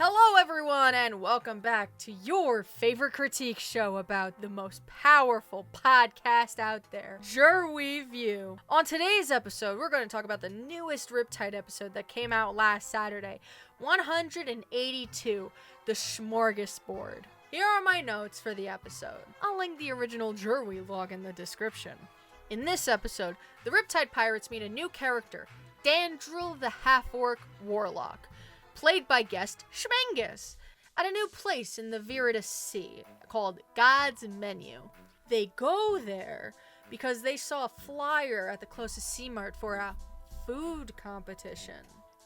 Hello everyone and welcome back to your favorite critique show about the most powerful podcast out there, JRWIview. On today's episode, we're going to talk about the newest Riptide episode that came out last Saturday, 182, The Smorgasbord. Here are my notes for the episode. I'll link the original JRWI log in the description. In this episode, the Riptide pirates meet a new character, Dandril the Half-Orc Warlock, played by guest Schmengus, at a new place in the Viridus Sea called God's Menu. They go there because they saw a flyer at the closest sea mart for a food competition.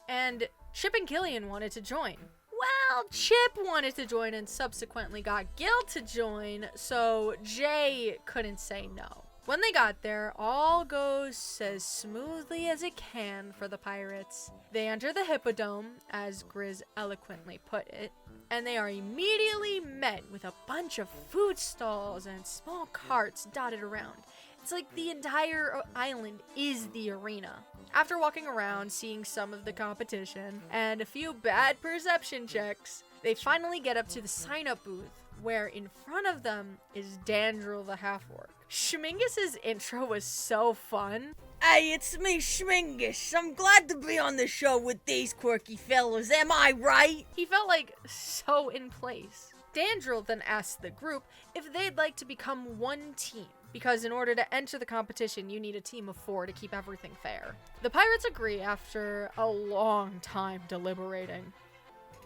And Chip and Gillian wanted to join. Well, Chip wanted to join and subsequently got Gil to join, so Jay couldn't say no. When they got there, all goes as smoothly as it can for the pirates. They enter the Hippodome, as Grizz eloquently put it, and they are immediately met with a bunch of food stalls and small carts dotted around. It's like the entire island is the arena. After walking around, seeing some of the competition, and a few bad perception checks, they finally get up to the sign-up booth, where in front of them is Dandril the Half-Orc. Schmingus' intro was so fun. Hey, it's me, Schmingus. I'm glad to be on the show with these quirky fellas, am I right? He felt like so in place. Dandril then asked the group if they'd like to become one team, because in order to enter the competition, you need a team of 4 to keep everything fair. The pirates agree after a long time deliberating.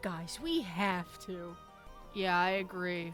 Guys, we have to. Yeah, I agree.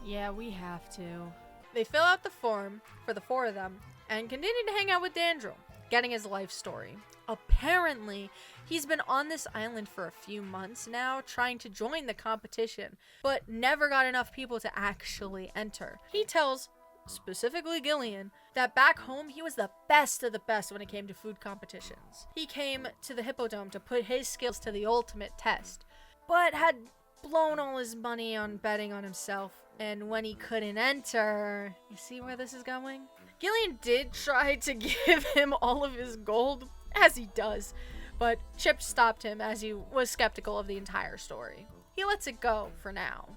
Yeah, we have to. They fill out the form for the 4 of them and continue to hang out with Dandril, getting his life story. Apparently, he's been on this island for a few months now trying to join the competition, but never got enough people to actually enter. He tells, specifically Gillian, that back home he was the best of the best when it came to food competitions. He came to the Hippodome to put his skills to the ultimate test, but had blown all his money on betting on himself, and when he couldn't enter, you see where this is going? Gillian did try to give him all of his gold, as he does, but Chip stopped him as he was skeptical of the entire story. He lets it go for now.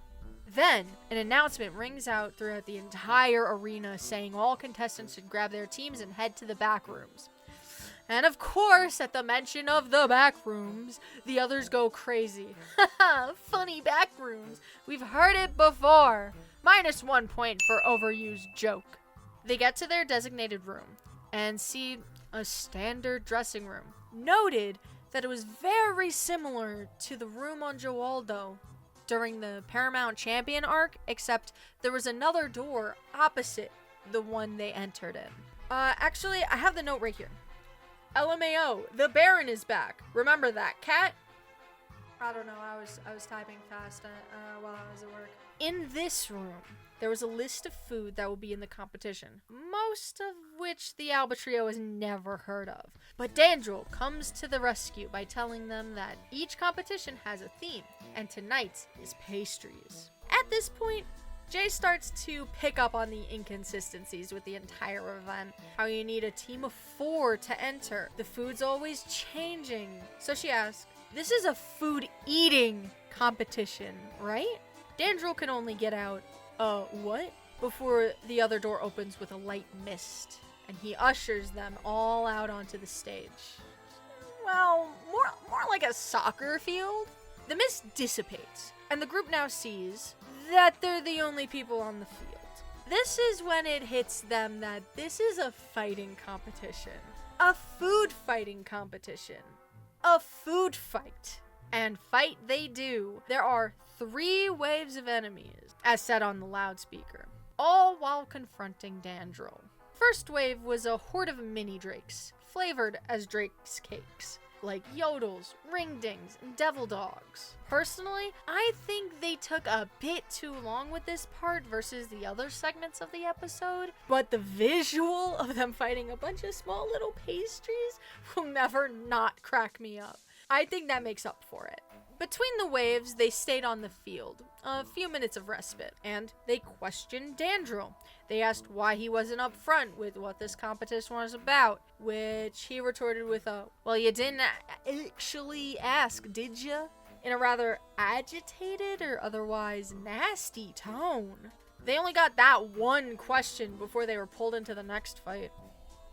Then, an announcement rings out throughout the entire arena saying all contestants should grab their teams and head to the back rooms. And of course, at the mention of the back rooms, the others go crazy. Haha, funny back rooms. We've heard it before. -1 point for overused joke. They get to their designated room and see a standard dressing room. Noted that it was very similar to the room on Joaldo during the Paramount Champion arc, except there was another door opposite the one they entered in. Actually, I have the note right here. LMAO, the Baron is back. Remember that, Cat? I don't know, I was typing fast while I was at work. In this room, there was a list of food that will be in the competition, most of which the Alba Trio has never heard of. But Dandril comes to the rescue by telling them that each competition has a theme, and tonight's is pastries. At this point, Jay starts to pick up on the inconsistencies with the entire event. How you need a team of 4 to enter. The food's always changing. So she asks, this is a food eating competition, right? Dandril can only get out, what? Before the other door opens with a light mist, and he ushers them all out onto the stage. Well, more like a soccer field. The mist dissipates, and the group now sees that they're the only people on the field. This is when it hits them that this is a fighting competition. A food fighting competition. A food fight. And fight they do. There are 3 waves of enemies, as said on the loudspeaker, all while confronting Dandril. First wave was a horde of mini drakes, flavored as Drake's cakes, like yodels, ringdings, and devil dogs. Personally, I think they took a bit too long with this part versus the other segments of the episode, but the visual of them fighting a bunch of small little pastries will never not crack me up. I think that makes up for it. Between the waves, they stayed on the field, a few minutes of respite, and they questioned Dandril. They asked why he wasn't up front with what this competition was about, which he retorted with well, you didn't actually ask, did ya? in a rather agitated or otherwise nasty tone. They only got that one question before they were pulled into the next fight.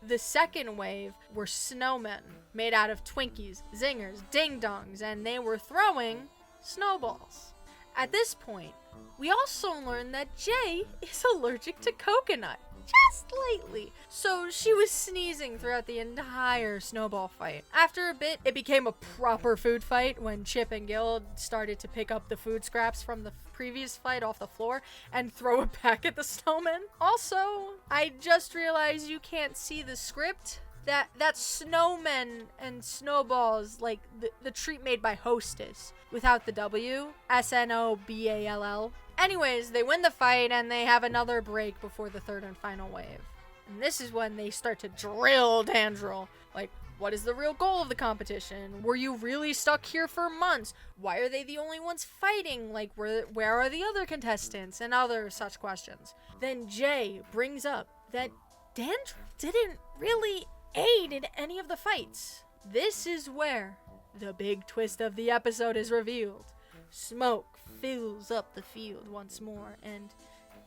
The second wave were snowmen made out of Twinkies, Zingers, Ding Dongs, and they were throwing snowballs. At this point, we also learned that Jay is allergic to coconut, just slightly. So she was sneezing throughout the entire snowball fight. After a bit, it became a proper food fight when Chip and Gil started to pick up the food scraps from the previous fight off the floor and throw it back at the snowman. Also, I just realized you can't see the script. That snowmen and snowballs, like the treat made by Hostess, without the W, SNOBALL. Anyways, they win the fight and they have another break before the third and final wave. And this is when they start to drill Dandrill. Like, what is the real goal of the competition? Were you really stuck here for months? Why are they the only ones fighting? Like, where are the other contestants? And other such questions. Then Jay brings up that Dandrill didn't really aid in any of the fights. This is where the big twist of the episode is revealed. Smoke fills up the field once more, and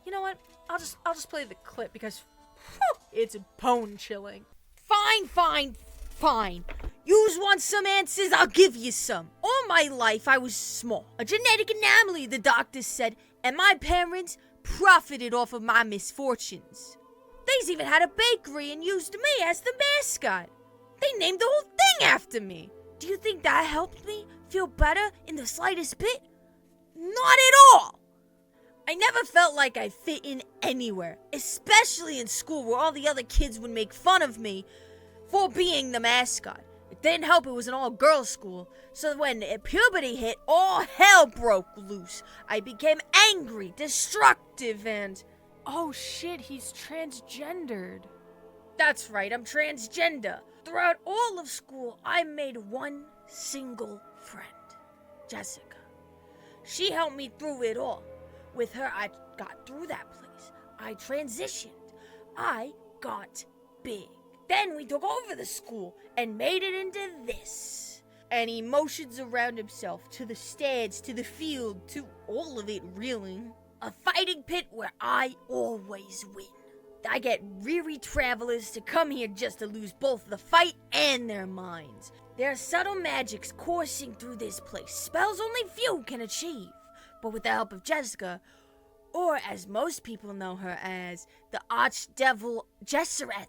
you know what? I'll just play the clip because it's bone chilling. Fine. Yous want some answers? I'll give you some. All my life I was small. A genetic anomaly, the doctors said, and my parents profited off of my misfortunes. They's even had a bakery and used me as the mascot. They named the whole thing after me. Do you think that helped me feel better in the slightest bit? Not at all. I never felt like I fit in anywhere, especially in school where all the other kids would make fun of me for being the mascot. It didn't help it was an all-girls school, so when puberty hit, all hell broke loose. I became angry, destructive, and... Oh shit, he's transgendered. That's right, I'm transgender. Throughout all of school, I made one single friend, Jessica. She helped me through it all. With her, I got through that place. I transitioned. I got big. Then we took over the school and made it into this. And he motions around himself to the stands, to the field, to all of it, really. A fighting pit where I always win. I get weary travelers to come here just to lose both the fight and their minds. There are subtle magics coursing through this place, spells only few can achieve. But with the help of Jessica, or as most people know her as, the Archdevil Jesseret,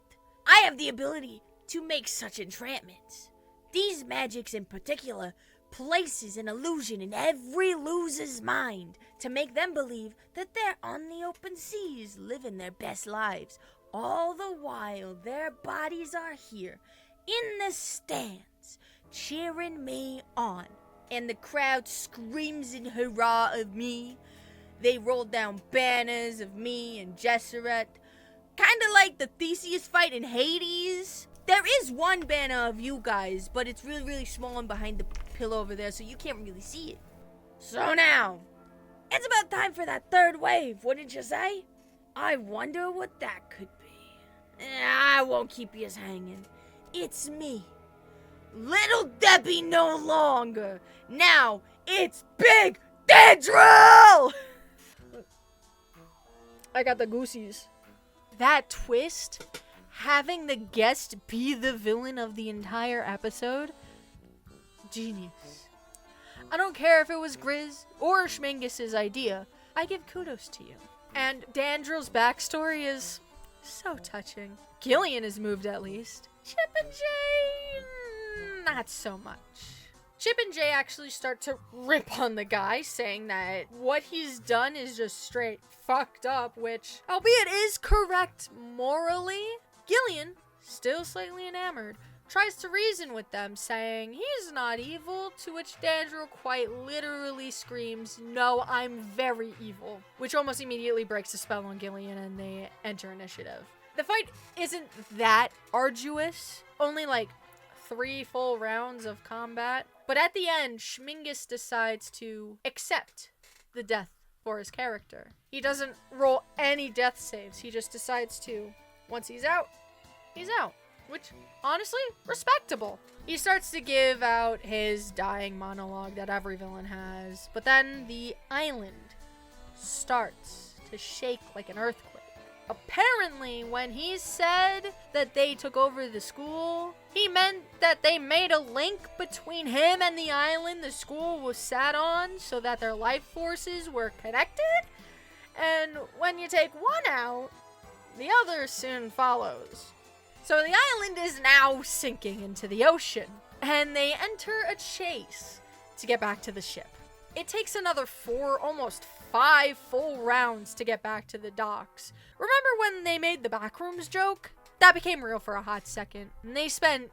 I have the ability to make such enchantments. These magics in particular places an illusion in every loser's mind to make them believe that they're on the open seas living their best lives, all the while their bodies are here in the stands cheering me on, and the crowd screams in hurrah of me. They roll down banners of me and Jesseret, kinda like the Theseus fight in Hades. There is one banner of you guys, but it's really, really small and behind the pillow over there, so you can't really see it. So now, it's about time for that third wave, wouldn't you say? I wonder what that could be. I won't keep you hanging. It's me. Little Debbie no longer. Now, it's Big Dandrill! I got the goosies. That twist, having the guest be the villain of the entire episode, genius. I don't care if it was Grizz or Schmingus's idea, I give kudos to you. And Dandrill's backstory is so touching. Gillian is moved at least. Chip and Jay, not so much. Chip and Jay actually start to rip on the guy, saying that what he's done is just straight fucked up, which, albeit is correct morally, Gillian, still slightly enamored, tries to reason with them, saying he's not evil, to which Dandrill quite literally screams, "No, I'm very evil," which almost immediately breaks the spell on Gillian and they enter initiative. The fight isn't that arduous, only like 3 full rounds of combat, but at the end, Schmingus decides to accept the death for his character. He doesn't roll any death saves, he just decides to, once he's out, he's out. which, honestly, respectable. He starts to give out his dying monologue that every villain has, but then the island starts to shake like an earthquake. Apparently, when he said that they took over the school, he meant that they made a link between him and the island the school was sat on so that their life forces were connected. And when you take one out, the other soon follows. So the island is now sinking into the ocean, and they enter a chase to get back to the ship. It takes another 4, almost 5 full rounds to get back to the docks. Remember when they made the backrooms joke? That became real for a hot second, and they spent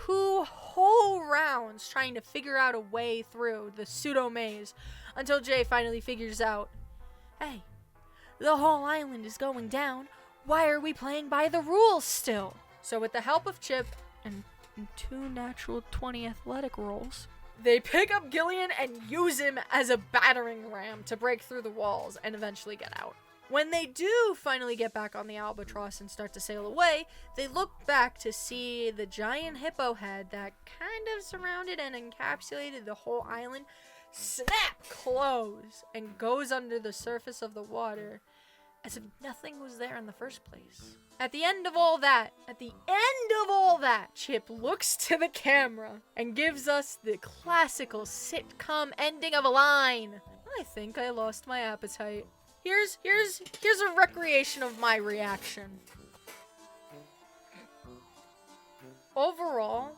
2 whole rounds trying to figure out a way through the pseudo maze until Jay finally figures out, hey, the whole island is going down. Why are we playing by the rules still? So with the help of Chip and 2 natural 20 athletic rolls, they pick up Gillian and use him as a battering ram to break through the walls and eventually get out. When they do finally get back on the Albatross and start to sail away, they look back to see the giant hippo head that kind of surrounded and encapsulated the whole island snap close and goes under the surface of the water as if nothing was there in the first place. At the end of all that, Chip looks to the camera and gives us the classical sitcom ending of a line. I think I lost my appetite. Here's a recreation of my reaction. Overall,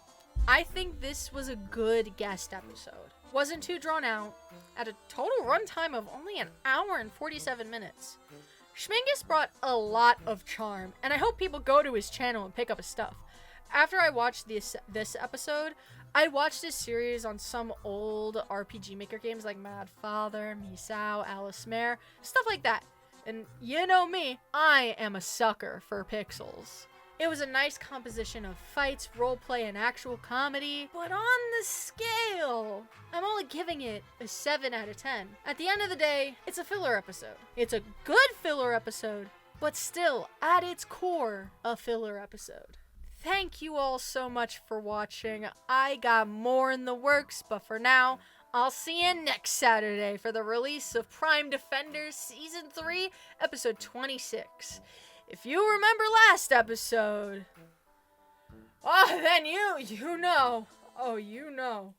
I think this was a good guest episode. Wasn't too drawn out, at a total runtime of only 1 hour and 47 minutes. Schmingus brought a lot of charm, and I hope people go to his channel and pick up his stuff. After I watched this episode, I watched this series on some old RPG Maker games like Mad Father, Misao, Alice Mare, stuff like that. And you know me, I am a sucker for pixels. It was a nice composition of fights, roleplay, and actual comedy, but on the scale, I'm only giving it a 7 out of 10. At the end of the day, it's a filler episode. It's a good filler episode, but still, at its core, a filler episode. Thank you all so much for watching. I got more in the works, but for now, I'll see you next Saturday for the release of Prime Defenders Season 3, Episode 26. If you remember last episode, then you know. Oh, you know.